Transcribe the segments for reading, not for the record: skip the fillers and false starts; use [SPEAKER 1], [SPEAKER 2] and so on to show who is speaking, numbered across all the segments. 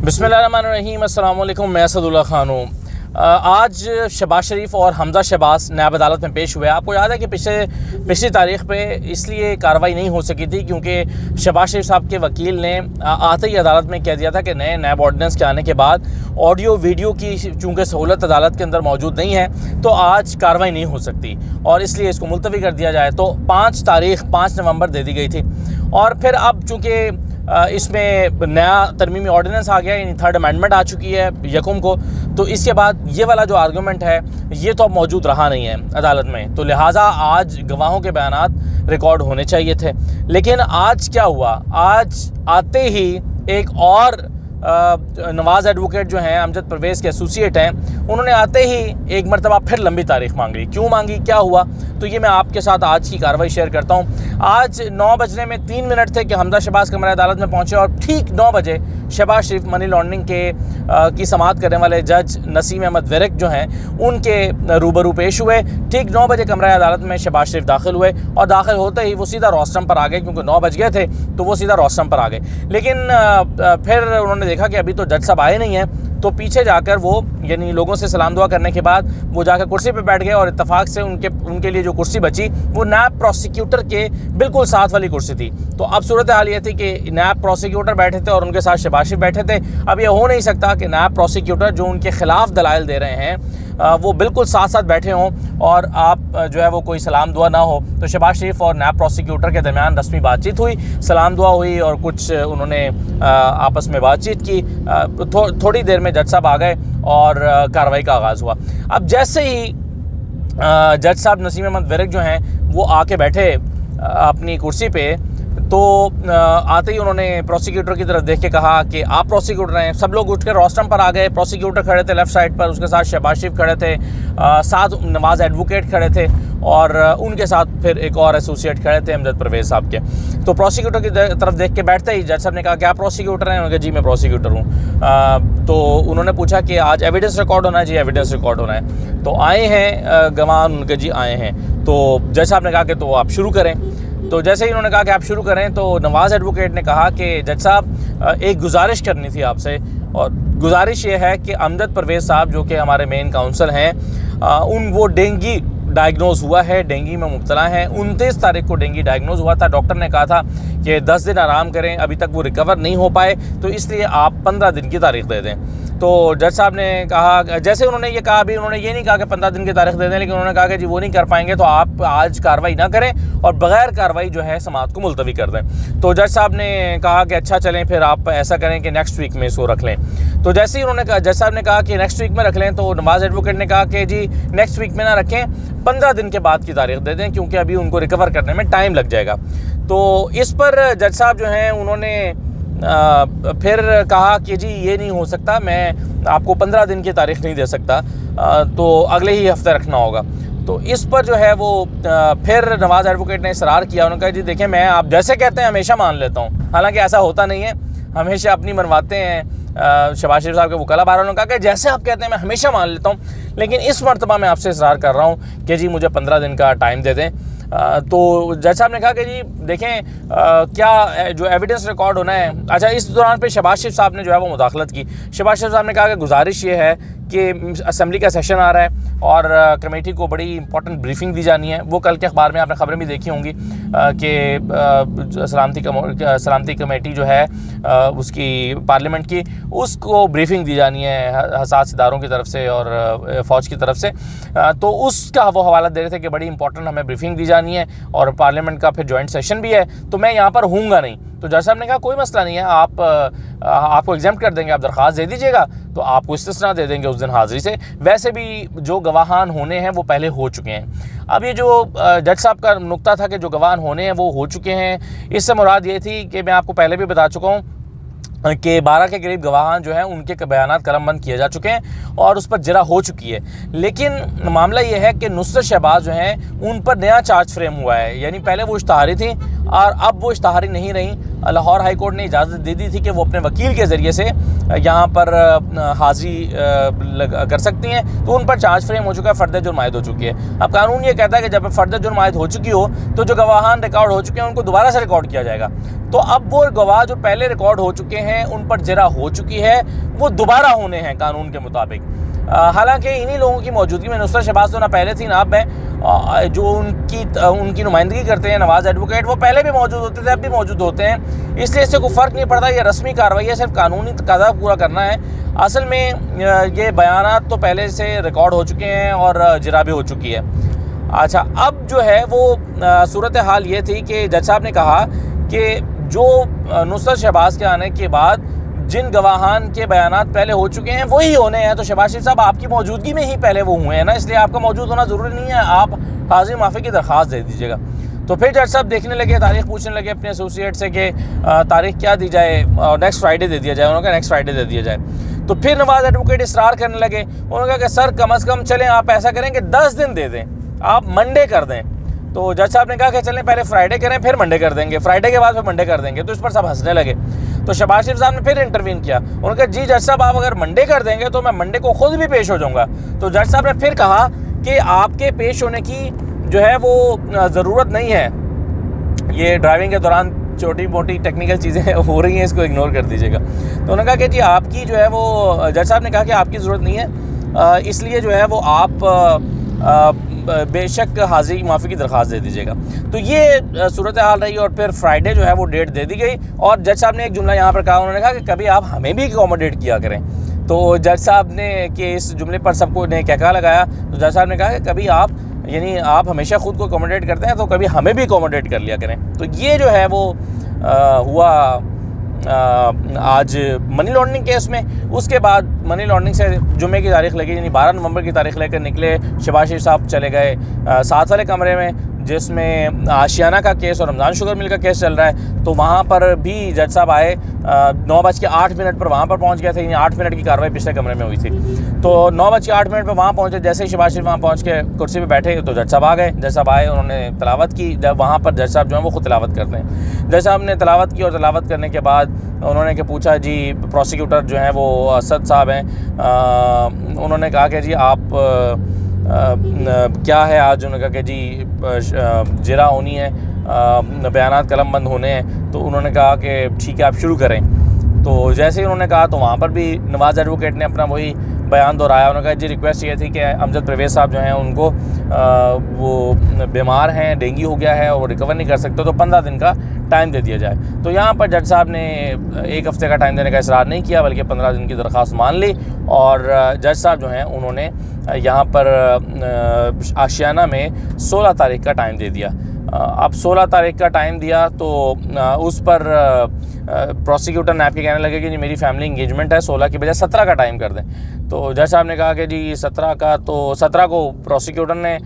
[SPEAKER 1] बिस्मिल्लाहिर्रहमानिर्रहीम। अस्सलाम वालेकुम। मैं असदुल्ला खान हूँ। आज शहबाज शरीफ और हमजा शहबाज नायब अदालत में पेश हुए। आपको याद है कि पिछली तारीख़ पे इसलिए कार्रवाई नहीं हो सकी थी क्योंकि शहबाज शरीफ साहब के वकील ने आते ही अदालत में कह दिया था कि नए नायब ऑर्डिनेंस के आने के बाद ऑडियो वीडियो की चूँकि सहूलत अदालत के अंदर मौजूद नहीं है तो आज कार्रवाई नहीं हो सकती और इसलिए इसको मुलतवी कर दिया जाए। तो 5 नवंबर दे दी गई थी और फिर अब चूँकि इसमें नया तरमीमी ऑर्डिनेंस आ गया, यानी थर्ड अमेंडमेंट आ चुकी है यकम को, तो इसके बाद ये वाला जो आर्गूमेंट है ये तो अब मौजूद रहा नहीं है अदालत में, तो लिहाजा आज गवाहों के बयानात रिकॉर्ड होने चाहिए थे। लेकिन आज क्या हुआ, आज आते ही एक और नवाज़ एडवोकेट जो हैं, अमजद परवेज़ के एसोसिएट हैं, उन्होंने आते ही एक मरतबा फिर लंबी तारीख मांगी। क्यों मांगी, क्या हुआ, तो ये मैं आपके साथ आज की कार्रवाई शेयर करता हूँ। आज 9 बजने में 3 मिनट थे कि हमजा शहबाज कमरा अदालत में पहुँचे और ठीक 9 बजे शहबाज शरीफ मनी लॉन्ड्रिंग की समाअत करने वाले जज नसीम अहमद विरक जो हैं उनके रूबरू पेश हुए। ठीक 9 बजे कमरा अदालत में शहबाज शरीफ दाखिल हुए और दाखिल होते ही वो सीधा रोस्टम पर आ गए, क्योंकि 9 बज गए थे तो वो सीधा रोस्टम पर आ गए। लेकिन फिर उन्होंने देखा कि अभी तो जज साहब आए नहीं हैं, तो पीछे जाकर वो यानी लोगों से सलाम दुआ करने के बाद वो जाकर कुर्सी पे बैठ गए और इत्तेफाक से उनके लिए जो कुर्सी बची वो नायब प्रोसिक्यूटर के बिल्कुल साथ वाली कुर्सी थी। तो अब सूरत हाल ये थी कि नायब प्रोसिक्यूटर बैठे थे और उनके साथ शहबाज शरीफ बैठे थे। अब ये हो नहीं सकता कि नायब प्रोसिक्यूटर जो उनके खिलाफ दलाइल दे रहे हैं वो बिल्कुल साथ साथ बैठे हों और आप जो है वो कोई सलाम दुआ ना हो। तो शहबाज शरीफ और नायब प्रोसिक्यूटर के दरमियान रस्मी बातचीत हुई, सलाम दुआ हुई और कुछ उन्होंने आपस में बातचीत की। थोड़ी देर में जज साहब आ गए और कार्रवाई का आगाज़ हुआ। अब जैसे ही जज साहब नसीम अहमद विरक जो हैं वो आके बैठे अपनी कुर्सी पे, तो आते ही उन्होंने प्रोसिक्यूटर की तरफ देख के कहा कि आप प्रोसिक्यूटर हैं। सब लोग उठकर रोस्टम पर आ गए। प्रोसिक्यूटर खड़े थे लेफ़्ट साइड पर, उसके साथ शहबाज शरीफ खड़े थे, साथ नवाज़ एडवोकेट खड़े थे और उनके साथ फिर एक और एसोसिएट खड़े थे अमजद परवेज़ साहब के। तो प्रोसिक्यूटर की तरफ देख के बैठते ही जज साहब ने कहा कि आप प्रोसिक्यूटर हैं? उन्होंने कहा जी मैं प्रोसिक्यूटर हूँ। तो उन्होंने पूछा कि आज एविडेंस रिकॉर्ड होना है? जी एविडेंस रिकॉर्ड होना है। तो आए हैं गवाह? उनके जी आए हैं। तो जज साहब ने कहा कि तो आप शुरू करें। तो जैसे ही उन्होंने कहा कि आप शुरू करें तो नवाज़ एडवोकेट ने कहा कि जज साहब एक गुजारिश करनी थी आपसे, और गुजारिश ये है कि अमजद परवेज़ साहब जो कि हमारे मेन काउंसिल हैं वो डेंगी डायग्नोज हुआ है, डेंगी में मुब्तला हैं। 29 तारीख को डेंगी डायग्नोज हुआ था। डॉक्टर ने कहा था कि 10 दिन आराम करें, अभी तक वो रिकवर नहीं हो पाए, तो इसलिए आप 15 दिन की तारीख दे दें। तो जज साहब ने कहा, जैसे उन्होंने ये कहा, अभी उन्होंने ये नहीं कहा कि 15 दिन की तारीख दे दें, लेकिन उन्होंने कहा कि जी वो नहीं कर पाएंगे तो आप आज कार्रवाई ना करें और बगैर कार्रवाई जो है समाअत को मुलतवी कर दें। तो जज साहब ने कहा कि अच्छा चलें, फिर आप ऐसा करें कि नेक्स्ट वीक में इसको रख लें। तो जैसे ही उन्होंने कहा, जज साहब ने कहा कि नेक्स्ट वीक में रख लें, तो नवाज़ एडवोकेट ने कहा कि जी नेक्स्ट वीक में ना रखें, 15 दिन के बाद की तारीख दे दें, क्योंकि अभी उनको रिकवर करने में टाइम लग जाएगा। तो इस पर जज साहब जो हैं उन्होंने फिर कहा कि जी ये नहीं हो सकता, मैं आपको 15 दिन की तारीख नहीं दे सकता, तो अगले ही हफ्ते रखना होगा। तो इस पर जो है वो फिर नवाज़ एडवोकेट ने इसरार किया। उन्होंने कहा जी देखें, मैं आप जैसे कहते हैं हमेशा मान लेता हूँ, हालांकि ऐसा होता नहीं है, हमेशा अपनी मनवाते हैं। शहबाज शरीफ साहब के वकाला बाहर उन्होंने कहा कि जैसे आप कहते हैं मैं हमेशा मान लेता हूँ, लेकिन इस मरतबा मैं आपसे इसरार कर रहा हूँ कि जी मुझे 15 दिन का टाइम दे दें। तो जज साहब ने कहा कि जी देखें क्या जो एविडेंस रिकॉर्ड होना है। अच्छा, इस दौरान पे शहबाज शरीफ साहब ने जो है वो मुदाखलत की। शहबाज शरीफ साहब ने कहा कि गुजारिश ये है कि असेंबली का सेशन आ रहा है और कमेटी को बड़ी इंपॉर्टेंट ब्रीफिंग दी जानी है। वो कल के अखबार में आपने खबरें भी देखी होंगी कि सलामती कमेटी जो है उसकी पार्लियामेंट की, उसको ब्रीफिंग दी जानी है हसास इदारों की तरफ से और फ़ौज की तरफ से। तो उसका वो हवाला दे रहे थे कि बड़ी इंपॉर्टेंट हमें ब्रीफिंग दी जानी है और पार्लियामेंट का फिर जॉइंट सेशन भी है, तो मैं यहाँ पर हूँगा नहीं। तो जज साहब ने कहा कोई मसला नहीं है, आपको एग्जाम्प्ट कर देंगे, आप दरख्वास्त दे दीजिएगा तो आपको इस्तिस्ना दे देंगे उस दिन हाज़िरी से। वैसे भी जो गवाहान होने हैं वो पहले हो चुके हैं। अब ये जो जज साहब का नुक्ता था कि जो गवाहान होने हैं वो हो चुके हैं, इससे मुराद ये थी कि मैं आपको पहले भी बता चुका हूँ कि 12 के करीब गवाहान जो हैं उनके बयानात कलमबंद किए जा चुके हैं और उस पर जरा हो चुकी है। लेकिन मामला ये है कि नुसरत शहबाज जो हैं उन पर नया चार्ज फ्रेम हुआ है, यानी पहले वो इश्तहारी थी और अब वो इश्तहारी नहीं रही। लाहौर हाई कोर्ट ने इजाज़त दे दी थी कि वो अपने वकील के ज़रिए से यहाँ पर हाज़िरी कर सकती हैं, तो उन पर चार्ज फ्रेम हो चुका है, फ़र्द जुर्म आयद हो चुकी है। अब कानून ये कहता है कि जब फ़र्द जुर्म आयद हो चुकी हो तो जो गवाहान रिकॉर्ड हो चुके हैं उनको दोबारा से रिकॉर्ड किया जाएगा। तो अब वो गवाह जो पहले रिकॉर्ड हो चुके हैं, उन पर जरा हो चुकी है, वो दोबारा होने हैं कानून के मुताबिक। हालांकि इन्हीं लोगों की मौजूदगी में नुसरत शहबाज तो ना पहले थी ना अब है, जो उनकी नुमाइंदगी करते हैं नवाज़ एडवोकेट, वो पहले भी मौजूद होते थे, अब भी मौजूद होते हैं। इसलिए इससे कोई फ़र्क नहीं पड़ता, ये रस्मी कार्रवाई है, सिर्फ कानूनी तकाज़ा पूरा करना है। असल में ये बयानात तो पहले से रिकॉर्ड हो चुके हैं और जरा भी हो चुकी है। अच्छा, अब जो है वो सूरत हाल ये थी कि जज साहब ने कहा कि जो नुसरत शहबाज के आने के बाद जिन गवाहान के बयानात पहले हो चुके हैं वही होने हैं। तो शहबाज शरीफ साहब आपकी मौजूदगी में ही पहले वो हुए हैं ना, इसलिए आपका मौजूद होना ज़रूरी नहीं है, आप हाज़िर माफ़ी की दरख्वास्त दे दीजिएगा। तो फिर जज साहब देखने लगे, तारीख पूछने लगे अपने एसोसिएट से कि तारीख क्या दी जाए, नेक्स्ट फ्राइडे दे दिया जाए। उन्होंने कहा नेक्स्ट फ्राइडे दे दिया जाए। तो फिर नवाज़ एडवोकेट इसरार करने लगे। उन्होंने कहा कि सर कम अज़ कम चलें, आप ऐसा करें कि 10 दिन दे दें, आप मंडे कर दें। तो जज साहब ने कहा कि चलें पहले फ्राइडे करें फिर मंडे कर देंगे, फ्राइडे के बाद फिर मंडे कर देंगे। तो इस पर सब हंसने लगे। तो शहबाज शरीफ साहब ने फिर इंटरवीन किया। उन्होंने कहा जी जज साहब, आप अगर मंडे कर देंगे तो मैं मंडे को खुद भी पेश हो जाऊँगा। तो जज साहब ने फिर कहा कि आपके पेश होने की जो है वो ज़रूरत नहीं है, ये ड्राइविंग के दौरान छोटी मोटी टेक्निकल चीज़ें हो रही हैं, इसको इग्नोर कर दीजिएगा। तो उन्होंने कहा कि जी आपकी जो है वो, जज साहब ने कहा कि आपकी ज़रूरत नहीं है, इसलिए जो है वो आप बेशक हाज़िरी माफ़ी की दरख्वास्त दे दीजिएगा। तो ये सूरत हाल रही और फिर फ्राइडे जो है वो डेट दे दी गई। और जज साहब ने एक जुमला यहाँ पर कहा, उन्होंने कहा कि कभी आप हमें भी अकोमोडेट किया करें। तो जज साहब ने कि इस जुमले पर सबको ने क्या लगाया। तो जज साहब ने कहा कि कभी आप, यानी आप हमेशा ख़ुद को अकोमोडेट करते हैं तो कभी हमें भी अकोमोडेट कर लिया करें। तो ये जो है वो हुआ आज मनी लॉन्ड्रिंग केस में। उसके बाद मनी लॉन्ड्रिंग से जुम्मे की तारीख लगी, यानी 12 नवंबर की तारीख लेकर निकले। शहबाज शरीफ साहब चले गए साथ वाले कमरे में जिसमें आशियाना का केस और रमज़ान शुगर मिल का केस चल रहा है। तो वहाँ पर भी जज साहब आए, 9:08 पर वहाँ पर पहुँच गए थे। यानी 8 मिनट की कार्रवाई पिछले कमरे में हुई थी। तो 9:08 पर वहाँ पहुँचे। जैसे ही शहबाज शरीफ वहाँ पहुँच के कुर्सी पे बैठे तो जज साहब आ गए। जज साहब आए, उन्होंने तलावत की। जब वहाँ पर जज साहब जो है वो खुद तलावत करते हैं। जज साहब ने तलावत की और तलावत करने के बाद उन्होंने के पूछा, जी प्रोसिक्यूटर जो हैं वो असद साहब हैं, उन्होंने कहा कि जी आप क्या है आज। उन्होंने कहा कि जी जिरा होनी है, बयानात कलम बंद होने हैं। तो उन्होंने कहा कि ठीक है आप शुरू करें। तो जैसे ही उन्होंने कहा तो वहाँ पर भी नवाज़ एडवोकेट ने अपना वही बयान दोहराया। उन्होंने कहा जी रिक्वेस्ट ये थी कि अमजद परवेज़ साहब जो हैं उनको वो बीमार हैं, डेंगू हो गया है और रिकवर नहीं कर सकते, तो 15 दिन का टाइम दे दिया जाए। तो यहाँ पर जज साहब ने 1 हफ़्ते का टाइम देने का इसरार नहीं किया, बल्कि 15 दिन की दरख्वास्त मान ली। और जज साहब जो हैं उन्होंने यहाँ पर आशियाना में 16 तारीख का टाइम दे दिया। अब 16 तारीख का टाइम दिया तो उस पर प्रोसिक्यूटर नैब के कहने लगे कि जी मेरी फैमिली इंगेजमेंट है, 16 की बजाय 17 का टाइम कर दें। तो जज साहब ने कहा कि जी 17 का, तो 17 को प्रोसिक्यूटर ने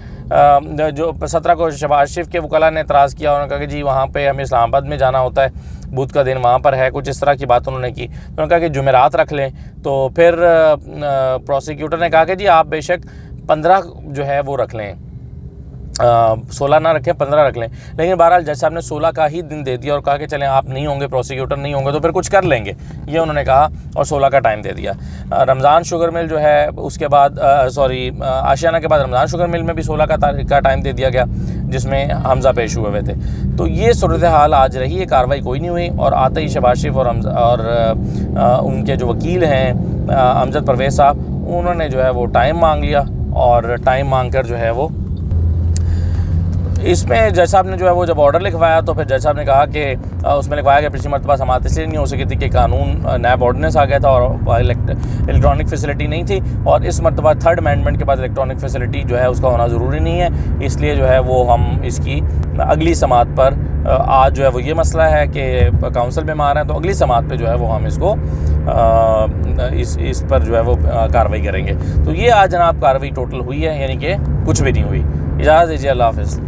[SPEAKER 1] जो 17 को शहबाज शरीफ के वकला ने एतराज़ किया। उन्होंने कहा कि जी वहाँ पे हमें इस्लामाबाद में जाना होता है, बुध का दिन वहाँ पर है, कुछ इस तरह की बात उन्होंने की। उन्होंने कहा कि जुमेरात रख लें। तो फिर प्रोसिक्यूटर ने कहा कि जी आप बेशक 15 जो है वो रख लें, 16 ना रखें, 15 रख लें। लेकिन बहरहाल जज साहब ने 16 का ही दिन दे दिया और कहा कि चलें आप नहीं होंगे, प्रोसिक्यूटर नहीं होंगे तो फिर कुछ कर लेंगे, ये उन्होंने कहा और 16 का टाइम दे दिया। रमज़ान शुगर मिल जो है उसके बाद आशियाना के बाद रमज़ान शुगर मिल में भी 16 का टाइम दे दिया गया, जिसमें हमज़ा पेश हुए हुए थे। तो ये सूरत हाल आज रही है, कार्रवाई कोई नहीं हुई। और आते ही शहबाज शरीफ और उनके जो वकील हैं अमजद परवेज़ साहब, उन्होंने जो है वो टाइम मांग लिया और टाइम मांग कर जो है वो इसमें जज साहब ने जो है वो जब ऑर्डर लिखवाया तो फिर जज साहब ने कहा कि उसमें लिखवाया कि पिछली मरतबा समाअत इसलिए नहीं हो सकी थी कि कानून नैब ऑर्डिनेंस आ गया था और इलेक्ट्रॉनिक फैसिलिटी नहीं थी, और इस मरतबा 3rd अमेंडमेंट के बाद इलेक्ट्रॉनिक फैसिलिटी जो है उसका होना ज़रूरी नहीं है। इसलिए जो है वो हम इसकी अगली समाअत पर, आज जो है वो ये मसला है कि काउंसिल बीमार है, तो अगली समाअत पर जो है वो हम इसको इस पर जो है वो कार्रवाई करेंगे। तो ये आज जनाब कार्रवाई टोटल हुई है, यानी कि कुछ भी नहीं हुई। इजाज़त दीजिए, अल्लाह हाफ़िज़।